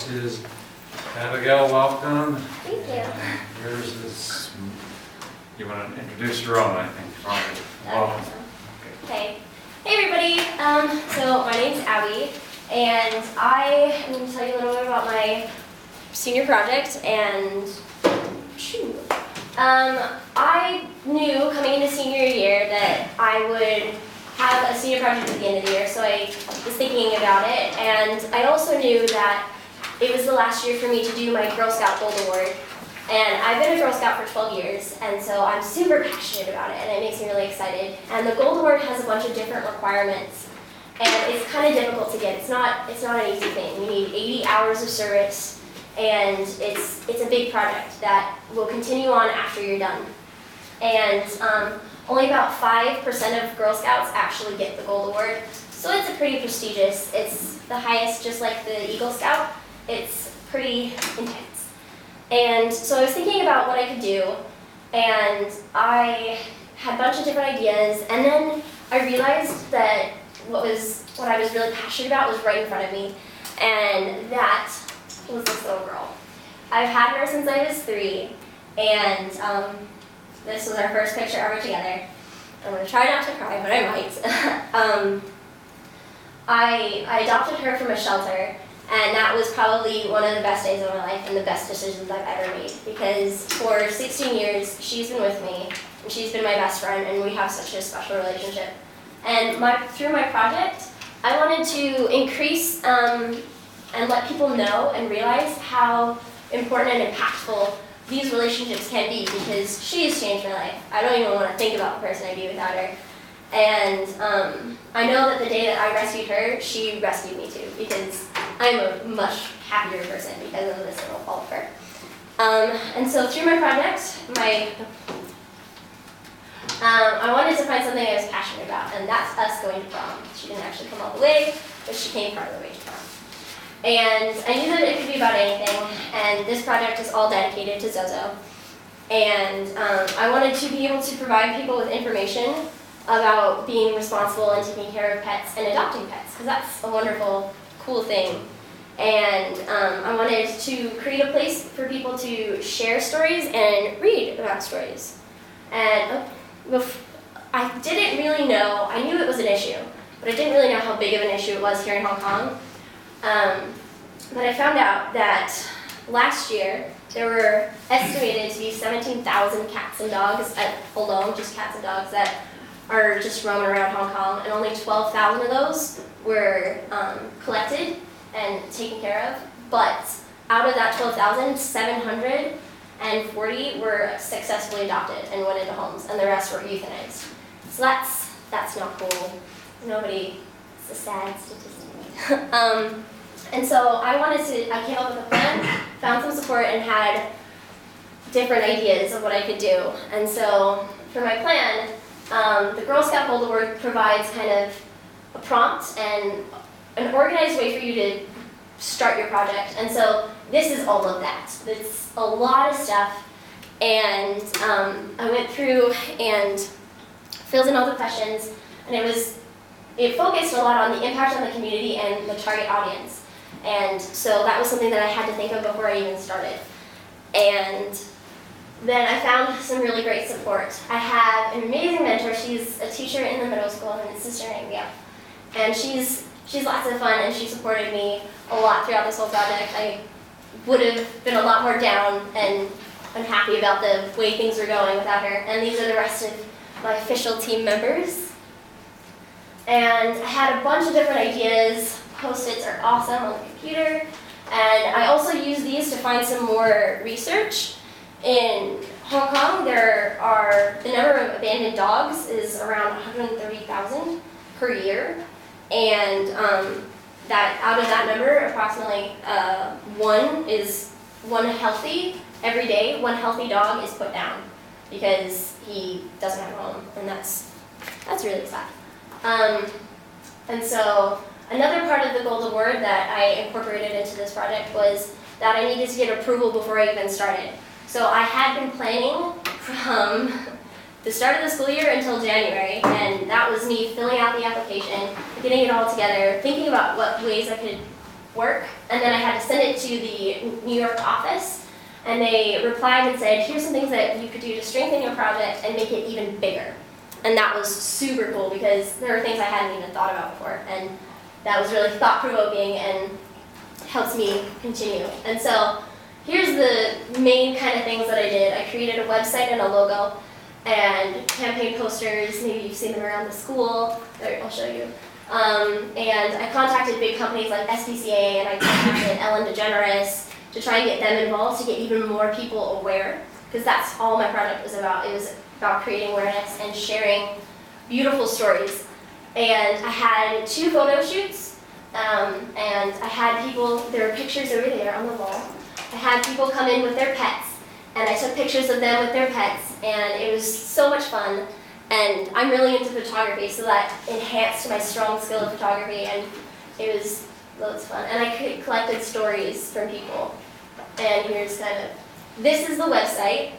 us is Abigail. Welcome. Thank you. And yours is, you want to introduce your own, I think. All right. Welcome. Okay. Hey everybody. So my name's Abby, and I am going to tell you a little bit about my senior project. And I knew coming into senior year that I would have a senior project at the end of the year, so I was thinking about it, and I also knew that it was the last year for me to do my Girl Scout Gold Award. And I've been a Girl Scout for 12 years, and so I'm super passionate about it, and it makes me really excited. And the Gold Award has a bunch of different requirements, and it's kind of difficult to get. It's not an easy thing. You need 80 hours of service, and it's a big project that will continue on after you're done. And only about 5% of Girl Scouts actually get the Gold Award, so it's a pretty prestigious. It's the highest, just like the Eagle Scout. It's pretty intense. And so I was thinking about what I could do, and I had a bunch of different ideas, and then I realized that what I was really passionate about was right in front of me, and that was this little girl. I've had her since I was 3, and this was our first picture ever together. I'm going to try not to cry, but I might. I adopted her from a shelter, and that was probably one of the best days of my life and the best decisions I've ever made, because for 16 years she's been with me, and she's been my best friend, and we have such a special relationship. And through my project, I wanted to increase and let people know and realize how important and impactful these relationships can be, because she has changed my life. I don't even want to think about the person I'd be without her. And I know that the day that I rescued her, she rescued me too, because I'm a much happier person because of this little fault of her. And so through my project, I wanted to find something I was passionate about, and that's us going to prom. She didn't actually come all the way, but she came part of the way to prom. And I knew that it could be about anything, and this project is all dedicated to Zozo. And I wanted to be able to provide people with information about being responsible and taking care of pets and adopting pets, because that's a wonderful, cool thing. And I wanted to create a place for people to share stories and read about stories. And I didn't really know, I knew it was an issue, but I didn't really know how big of an issue it was here in Hong Kong. But I found out that last year there were estimated to be 17,000 cats and dogs alone, just cats and dogs, that are just roaming around Hong Kong, and only 12,000 of those were collected and taken care of. But out of that 12,000, 740 were successfully adopted and went into homes, and the rest were euthanized. So that's not cool. It's a sad statistic. And so I came up with a plan, found some support, and had different ideas of what I could do. And so for my plan, the Girl Scout Gold Award provides kind of a prompt and an organized way for you to start your project. And so this is all of that. It's a lot of stuff, and I went through and filled in all the questions, and it focused a lot on the impact on the community and the target audience. And so that was something that I had to think of before I even started. And then I found some really great support. I have an amazing mentor. She's a teacher in the middle school, and it's Sister Abigail. And she's lots of fun, and she supported me a lot throughout this whole project. I would have been a lot more down and unhappy about the way things were going without her. And these are the rest of my official team members. And I had a bunch of different ideas. Post-its are awesome on the computer. And I also use these to find some more research. In Hong Kong, the number of abandoned dogs is around 130,000 per year. And that out of that number, approximately one healthy, every day, one healthy dog is put down because he doesn't have a home, and that's really sad. And so another part of the Gold Award that I incorporated into this project was that I needed to get approval before I even started. So I had been planning from the start of the school year until January, and that was me filling out the application, getting it all together, thinking about what ways I could work, and then I had to send it to the New York office, and they replied and said, here's some things that you could do to strengthen your project and make it even bigger. And that was super cool because there were things I hadn't even thought about before, and that was really thought-provoking and helps me continue. And so here's the main kind of things that I did. I created a website and a logo and campaign posters. Maybe you've seen them around the school. There, I'll show you. And I contacted big companies like SPCA, and I contacted Ellen DeGeneres to try and get them involved to get even more people aware, because that's all my project was about. It was about creating awareness and sharing beautiful stories. And I had 2 photo shoots, and I had people, there were pictures over there on the wall. I had people come in with their pets, and I took pictures of them with their pets, and it was so much fun. And I'm really into photography, so that enhanced my strong skill of photography, and it was loads of fun. And I collected stories from people. And here's kind of, this is the website.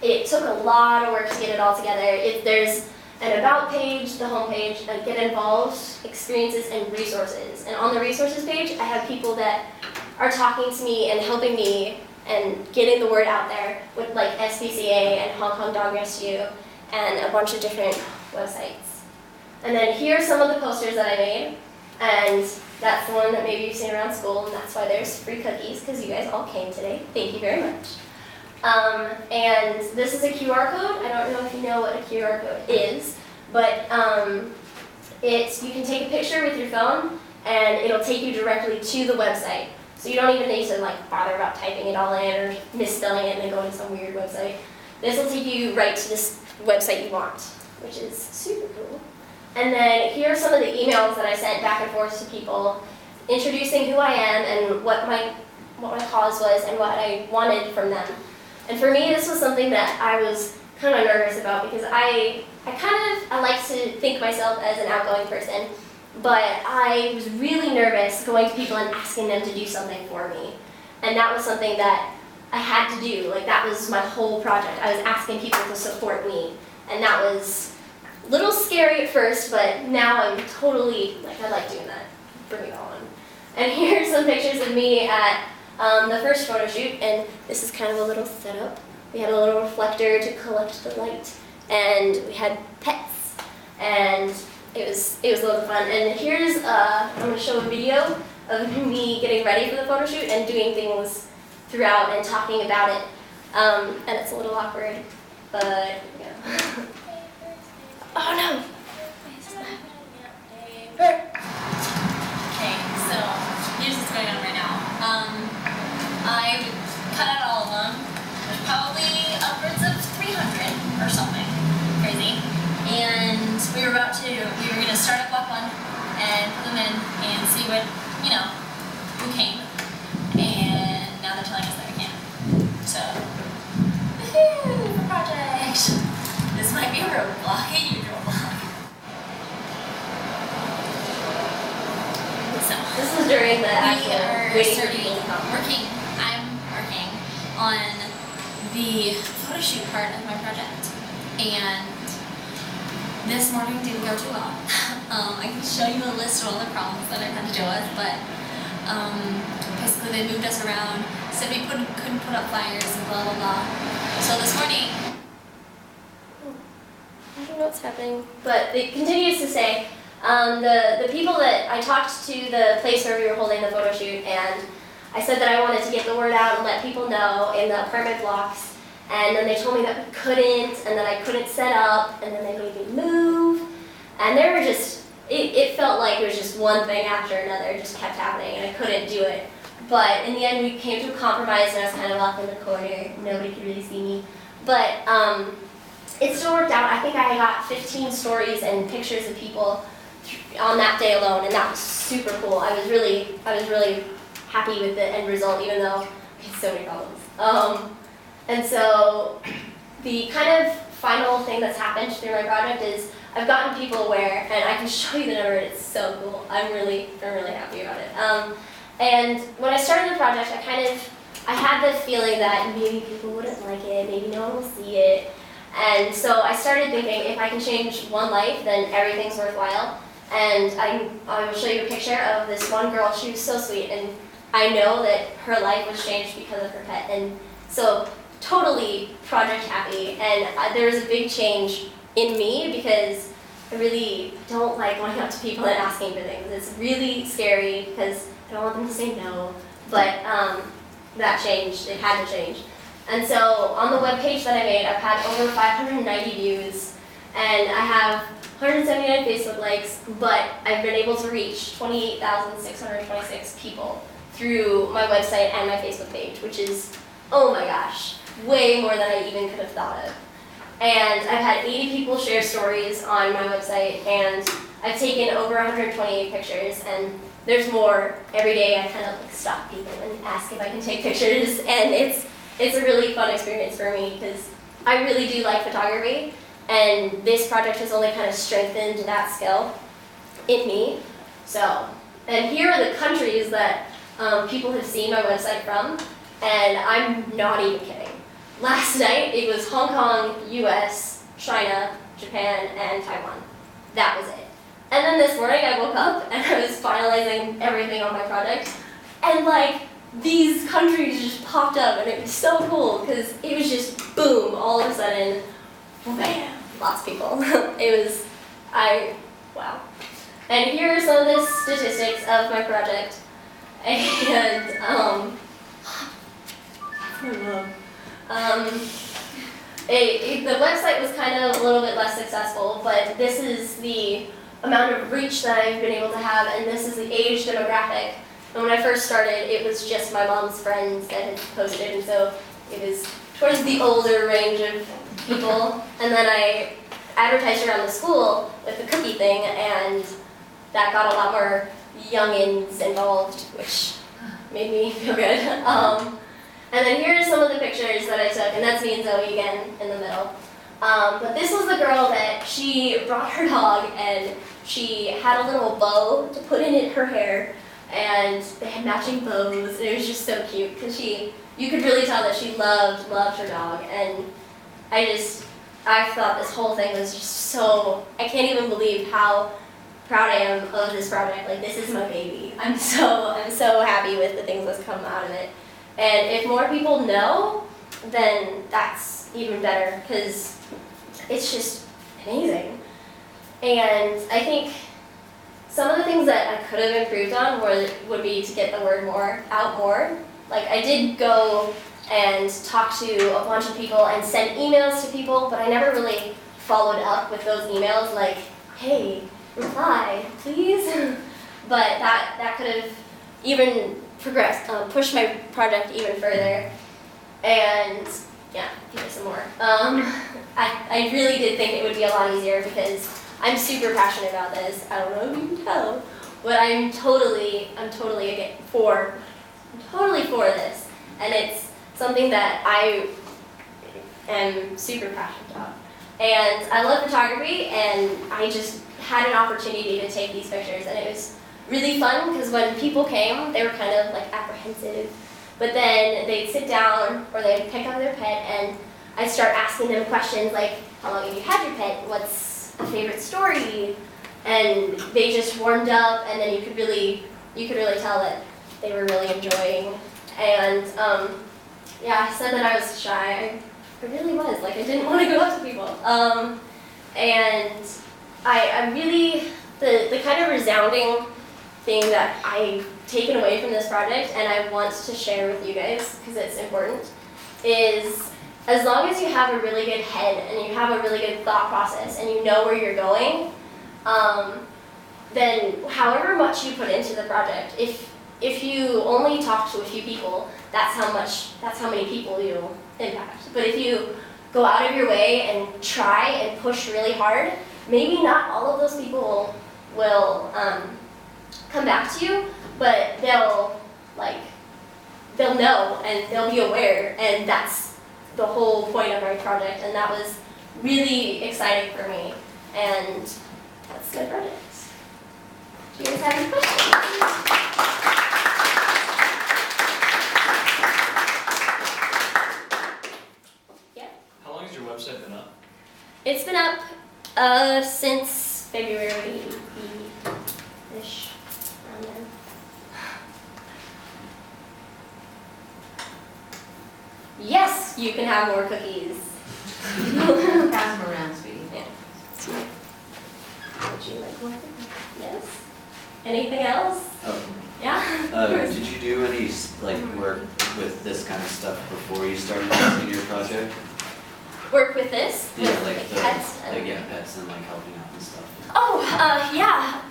It took a lot of work to get it all together. There's an about page, the home page, a get involved, experiences, and resources. And on the resources page, I have people that are talking to me and helping me and getting the word out there with like SPCA and Hong Kong Dog Rescue and a bunch of different websites. And then here are some of the posters that I made, and that's the one that maybe you've seen around school, and that's why there's free cookies, because you guys all came today. Thank you very much. And this is a QR code. I don't know if you know what a QR code is, but you can take a picture with your phone, and it'll take you directly to the website. So you don't even need to like bother about typing it all in or misspelling it and then going to some weird website. This will take you right to this website you want, which is super cool. And then here are some of the emails that I sent back and forth to people, introducing who I am and what my cause was and what I wanted from them. And for me, this was something that I was kind of nervous about, because I like to think myself as an outgoing person, but I was really nervous going to people and asking them to do something for me. And that was something that I had to do. Like, that was my whole project. I was asking people to support me. And that was a little scary at first, but now I'm totally, like, I like doing that. Bring it on. And here's some pictures of me at the first photo shoot, and this is kind of a little setup. We had a little reflector to collect the light, and we had pets, and it was a lot of fun. And here's, I'm going to show a video of me getting ready for the photo shoot and doing things throughout and talking about it. And it's a little awkward, but yeah. Oh no! Okay, so here's what's going on right now. I cut out all of them. There's probably upwards of 300 or something crazy. And we were going to start at block 1 and put them in and see what, who came. And now they're telling us that we can't. So, woohoo, project! This might be a roadblock, a huge roadblock. So, This is during the actual I'm working on the photo shoot part of my project, and this morning didn't go too well. I can show you a list of all the problems that I've had to deal with, but basically they moved us around, said we couldn't put up flyers and blah blah blah. So this morning, I don't know what's happening, but it continues to say, the people that I talked to the place where we were holding the photo shoot, and I said that I wanted to get the word out and let people know in the apartment blocks, and then they told me that we couldn't, and that I couldn't set up, and then they made me move, and they were just, it felt like it was just one thing after another, it just kept happening, and I couldn't do it. But in the end, we came to a compromise, and I was kind of off in the corner, nobody could really see me, but it still worked out. I think I got 15 stories and pictures of people on that day alone, and that was super cool. I was really happy with the end result, even though we had so many problems. And so the kind of final thing that's happened through my project is I've gotten people aware, and I can show you the number. It's so cool. I'm really happy about it. And when I started the project, I had the feeling that maybe people wouldn't like it, maybe no one will see it. And so I started thinking, if I can change one life, then everything's worthwhile. And I will show you a picture of this one girl. She was so sweet, and I know that her life was changed because of her pet. And so totally project happy. And there was a big change in me because I really don't like going up to people and asking for things. It's really scary because I don't want them to say no. But that changed. It had to change. And so on the webpage that I made, I've had over 590 views, and I have 179 Facebook likes, but I've been able to reach 28,626 people through my website and my Facebook page, which is, oh my gosh, way more than I even could have thought of. And I've had 80 people share stories on my website, and I've taken over 128 pictures, and there's more. Every day I kind of like stop people and ask if I can take pictures, and it's a really fun experience for me because I really do like photography, and this project has only kind of strengthened that skill in me. So, and here are the countries that people have seen my website from, and I'm not even kidding. Last night it was Hong Kong, US, China, Japan, and Taiwan. That was it. And then this morning I woke up and I was finalizing everything on my project, and like these countries just popped up, and it was so cool because it was just boom, all of a sudden, bam, lots of people. Wow. And here are some of the statistics of my project. And the website was kind of a little bit less successful, but this is the amount of reach that I've been able to have, and this is the age demographic. And when I first started, it was just my mom's friends that had posted, and so it was towards the older range of people. And then I advertised around the school with the cookie thing, and that got a lot more youngins involved, which made me feel good. And then here are some of the pictures that I took, and that's me and Zoe again in the middle. But this was the girl that she brought her dog, and she had a little bow to put in her hair, and they had matching bows, and it was just so cute because you could really tell that she loved her dog. And I thought this whole thing was just so, I can't even believe how proud I am of this project. Like, this is my baby. I'm so happy with the things that's come out of it. And if more people know, then that's even better because it's just amazing. And I think some of the things that I could have improved on would be to get the word out more. Like, I did go and talk to a bunch of people and send emails to people, but I never really followed up with those emails like, hey, reply, please. But that could have even progressed, pushed my project even further. And yeah, give me some more. I really did think it would be a lot easier because I'm super passionate about this. I don't know if you can tell, but I'm totally for this, and it's something that I am super passionate about. And I love photography, and I just had an opportunity to take these pictures, and it was really fun because when people came, they were kind of like apprehensive, but then they'd sit down or they'd pick up their pet, and I'd start asking them questions like, how long have you had your pet? What's a favorite story? And they just warmed up, and then you could really tell that they were really enjoying. And yeah, I said that I was shy. I really was. Like, I didn't want to go up to people. And I really, the kind of resounding thing that I've taken away from this project, and I want to share with you guys because it's important, is as long as you have a really good head and you have a really good thought process and you know where you're going, then however much you put into the project, if you only talk to a few people, that's how many people you impact. But if you go out of your way and try and push really hard, maybe not all of those people will come back to you, but they'll know and they'll be aware, and that's the whole point of my project, and that was really exciting for me, and that's my project. Do you guys have any questions? How long has your website been up? It's been up since February Yes, you can have more cookies. Pass them around, sweetie. Would you like more cookies? Yes. Anything else? Oh, Yeah? did you do any like work with this kind of stuff before you started the senior project? Work with this? Yeah, With, like the, pets? like yeah, pets and like helping out and stuff. Oh, yeah.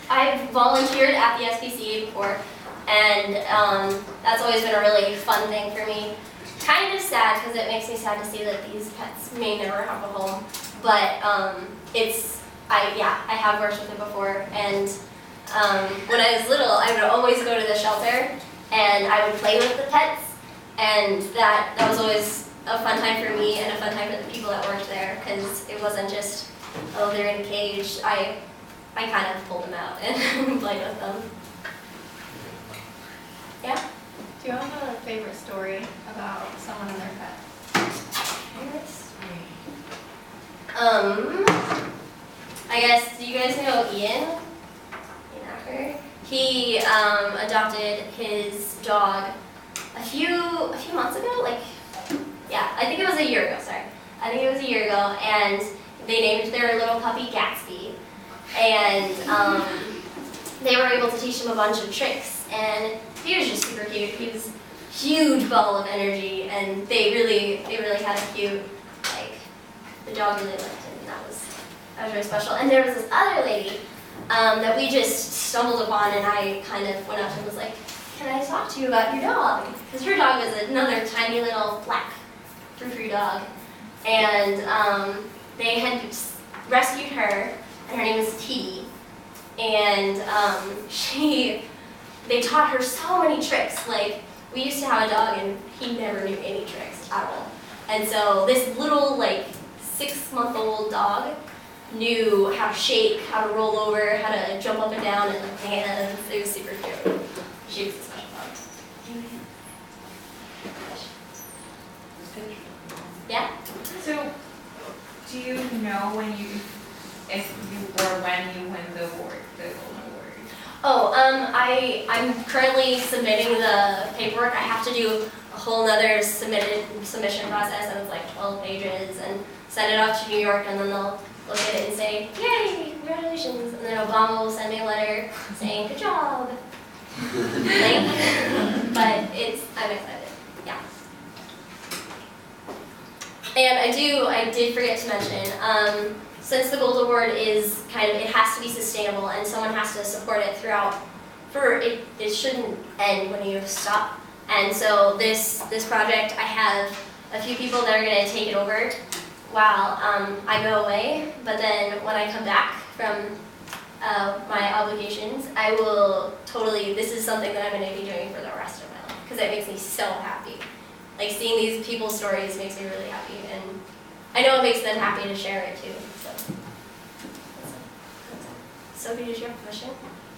I've volunteered at the SPCA before, and that's always been a really fun thing for me. Kind of sad because it makes me sad to see that these pets may never have a home, but I have worked with it before, and when I was little, I would always go to the shelter and I would play with the pets, and that was always a fun time for me and a fun time for the people that worked there, because it wasn't just, oh, they're in a cage. I kind of pulled them out and played with them. Yeah? Do you all have a favorite story about someone and their pet? I guess, do you guys know Ian? Ian Acker? He adopted his dog a few months ago, I think it was a year ago, sorry. I think it was a year ago, and they named their little puppy Gatsby. And they were able to teach him a bunch of tricks, and he was just super cute. He was a huge ball of energy, and they really had a cute, the dog really liked him, and that was really special. And there was this other lady that we just stumbled upon, and I kind of went up and was like, can I talk to you about your dog? Because her dog was another tiny little black frou-frou dog, and they had rescued her, and her name was T. And they taught her so many tricks. Like, we used to have a dog, and he never knew any tricks at all. And so this little 6-month-old dog knew how to shake, how to roll over, how to jump up and down in the hands. It was super cute. She was a special dog. Yeah? So, do you know when you win the award, the Golden Award? Oh, I'm currently submitting the paperwork. I have to do a whole nother submission process, and it's like 12 pages, and send it off to New York, and then they'll look at it and say, yay, congratulations. And then Obama will send me a letter saying, good job. Thank you. But I'm excited, yeah. And I did forget to mention, since the Gold Award is it has to be sustainable, and someone has to support it throughout, it shouldn't end when you stop. And so this project, I have a few people that are going to take it over while I go away, but then when I come back from my obligations, I will this is something that I'm going to be doing for the rest of my life, because it makes me so happy. Seeing these people's stories makes me really happy, and I know it makes them happy to share it too. So did you have a question?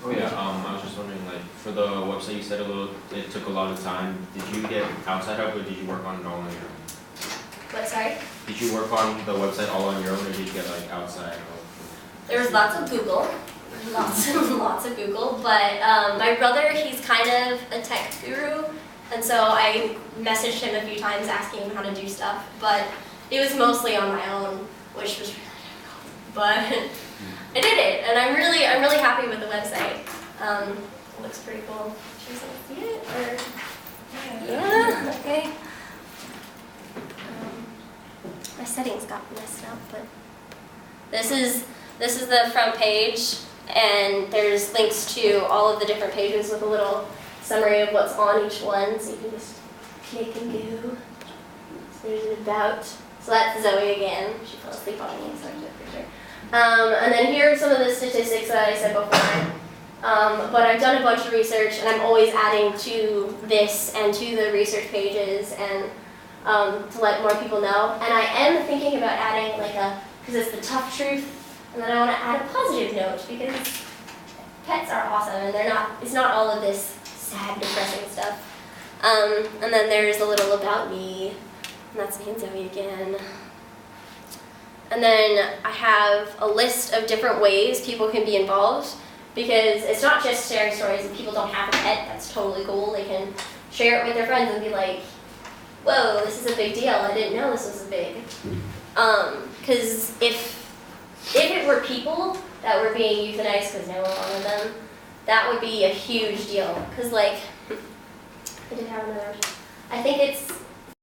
Oh yeah, I was just wondering, for the website you said it took a lot of time. Did you get outside help, or did you work on it all on your own? What, sorry? Did you work on the website all on your own, or did you get outside help? There was lots of Google, lots of Google, but my brother, he's kind of a tech guru, and so I messaged him a few times asking him how to do stuff, but it was mostly on my own, which was really difficult, but I did it, and I'm really happy with the website. It looks pretty cool. Should we see it, or? Yeah, okay. My settings got messed up, but this is the front page, and there's links to all of the different pages with a little summary of what's on each one, so you can just click and go. So there's an about. So that's Zoe again. She fell asleep on me, so I took a picture. And then here are some of the statistics that I said before. But I've done a bunch of research, and I'm always adding to this and to the research pages, and to let more people know. And I am thinking about adding because it's the tough truth, and then I want to add a positive note, because pets are awesome, and it's not all of this sad, depressing stuff. And then there's a little about me, and that's me and Zoe again. And then I have a list of different ways people can be involved, because it's not just sharing stories. If people don't have a pet, that's totally cool. They can share it with their friends and be like, whoa, this is a big deal. I didn't know this was a big. Because if it were people that were being euthanized because no one wanted them, that would be a huge deal. Because like, I did have another. I think it's